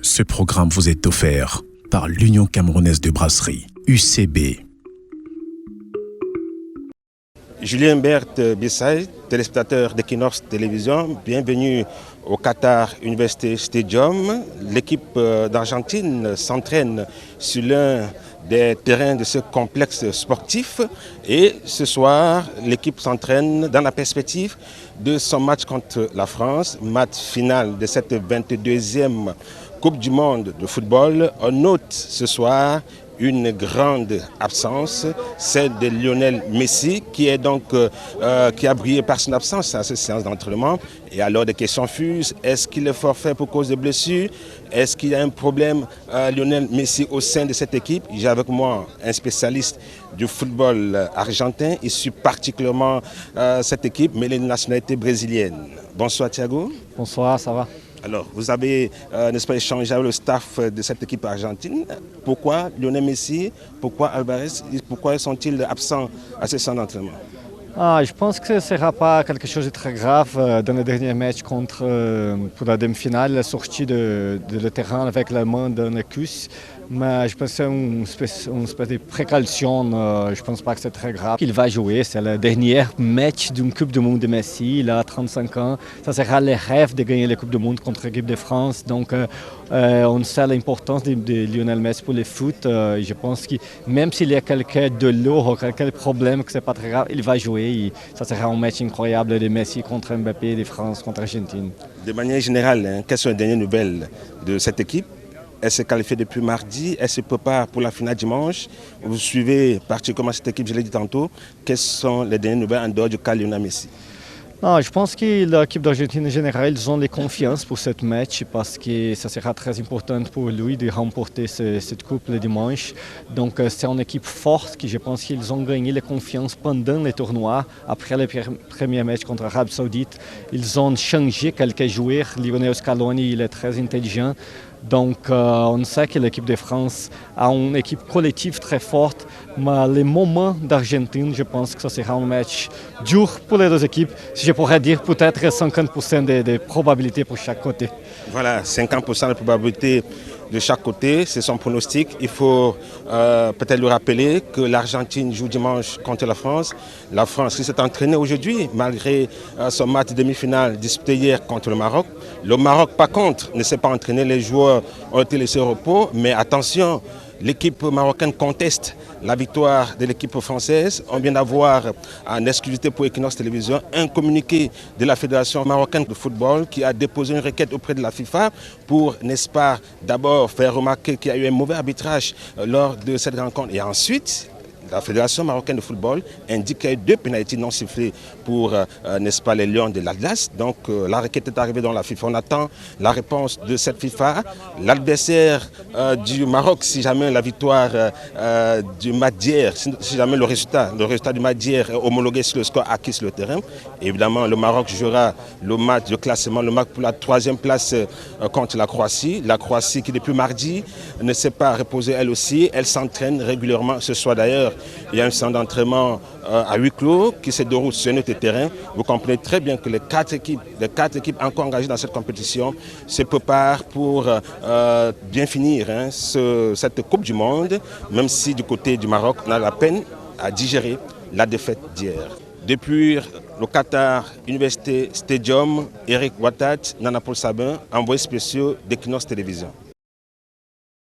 Ce programme vous est offert par l'Union camerounaise de brasserie, UCB. Julien Berthe Bissaï, téléspectateur d'Equinox Télévision, bienvenue au Qatar University Stadium. L'équipe d'Argentine s'entraîne sur l'un des terrains de ce complexe sportif et ce soir, l'équipe s'entraîne dans la perspective de son match contre la France, match final de cette 22e Coupe du Monde de football. On note ce soir une grande absence, celle de Lionel Messi, qui a brillé par son absence à cette séance d'entraînement. Et alors des questions fusent, est-ce qu'il est forfait pour cause de blessure? Est-ce qu'il y a un problème Lionel Messi au sein de cette équipe? J'ai avec moi un spécialiste du football argentin, issu particulièrement cette équipe, mais les nationalités brésiliennes. Bonsoir Thiago. Bonsoir, ça va? Alors, vous avez, n'est-ce pas, échangé avec le staff de cette équipe argentine. Pourquoi Lionel Messi, pourquoi Alvarez, pourquoi sont-ils absents à ces séances d'entraînement? Je pense que ce ne sera pas quelque chose de très grave. Dans le dernier match pour la demi-finale, il est sorti de le terrain avec la main dans le cuisse. Mais je pense que c'est une espèce de précaution. Je ne pense pas que c'est très grave. Il va jouer. C'est le dernier match d'une Coupe du Monde de Messi. Il a 35 ans. Ça sera le rêve de gagner la Coupe du Monde contre l'équipe de France. Donc, on sait l'importance de Lionel Messi pour le foot. Je pense que même s'il y a quelqu'un de lourd ou quelques problèmes, que ce n'est pas très grave, il va jouer. Et ça sera un match incroyable de Messi contre Mbappé, de France contre Argentine. De manière générale, quelles sont les dernières nouvelles de cette équipe? Elle s'est qualifiée depuis mardi, elle se prépare pour la finale dimanche. Vous suivez particulièrement cette équipe, je l'ai dit tantôt. Quelles sont les dernières nouvelles en dehors du cas Lionel Messi? Je pense que l'équipe d'Argentine en général, ils ont les confiance pour ce match parce que ça sera très important pour lui de remporter cette coupe le dimanche. Donc c'est une équipe forte que je pense qu'ils ont gagné la confiance pendant le tournoi. Après le premier match contre l'Arabie Saoudite, ils ont changé quelques joueurs. Lionel Scaloni, il est très intelligent. Donc on sait que l'équipe de France a une équipe collective très forte, mais le moment d'Argentine, je pense que ça sera un match dur pour les deux équipes. Si je pourrais dire peut-être 50% de probabilité pour chaque côté. Voilà, 50% de probabilité de chaque côté, c'est son pronostic. Il faut peut-être le rappeler que l'Argentine joue dimanche contre la France. La France qui s'est entraînée aujourd'hui malgré son match de demi-finale disputé hier contre le Maroc. Le Maroc, par contre, ne s'est pas entraîné. Les joueurs ont été laissés au repos. Mais attention, l'équipe marocaine conteste la victoire de l'équipe française. On vient d'avoir en exclusivité pour Equinox Télévision un communiqué de la Fédération marocaine de football qui a déposé une requête auprès de la FIFA pour, n'est-ce pas, d'abord faire remarquer qu'il y a eu un mauvais arbitrage lors de cette rencontre. Et ensuite, la Fédération marocaine de football indique qu'il y a eu 2 pénalités non sifflées pour, n'est-ce pas, les Lions de l'Atlas. Donc la requête est arrivée dans la FIFA. On attend la réponse de cette FIFA. L'adversaire du Maroc, si jamais la victoire du match d'hier, si jamais le résultat du match d'hier est homologué sur le score acquis sur le terrain, évidemment le Maroc jouera le match de classement, le match pour la 3e place contre la Croatie. La Croatie qui depuis mardi ne s'est pas reposée elle aussi. Elle s'entraîne régulièrement. Ce soir d'ailleurs, il y a un centre d'entraînement à huis clos qui se déroule sur notre terrain. Vous comprenez très bien que les 4 équipes encore engagées dans cette compétition se préparent pour bien finir cette Coupe du Monde, même si du côté du Maroc, on a la peine à digérer la défaite d'hier. Depuis le Qatar University Stadium, Eric Watat, Nana Paul Sabin, envoyé spécial d'Equinox Télévision.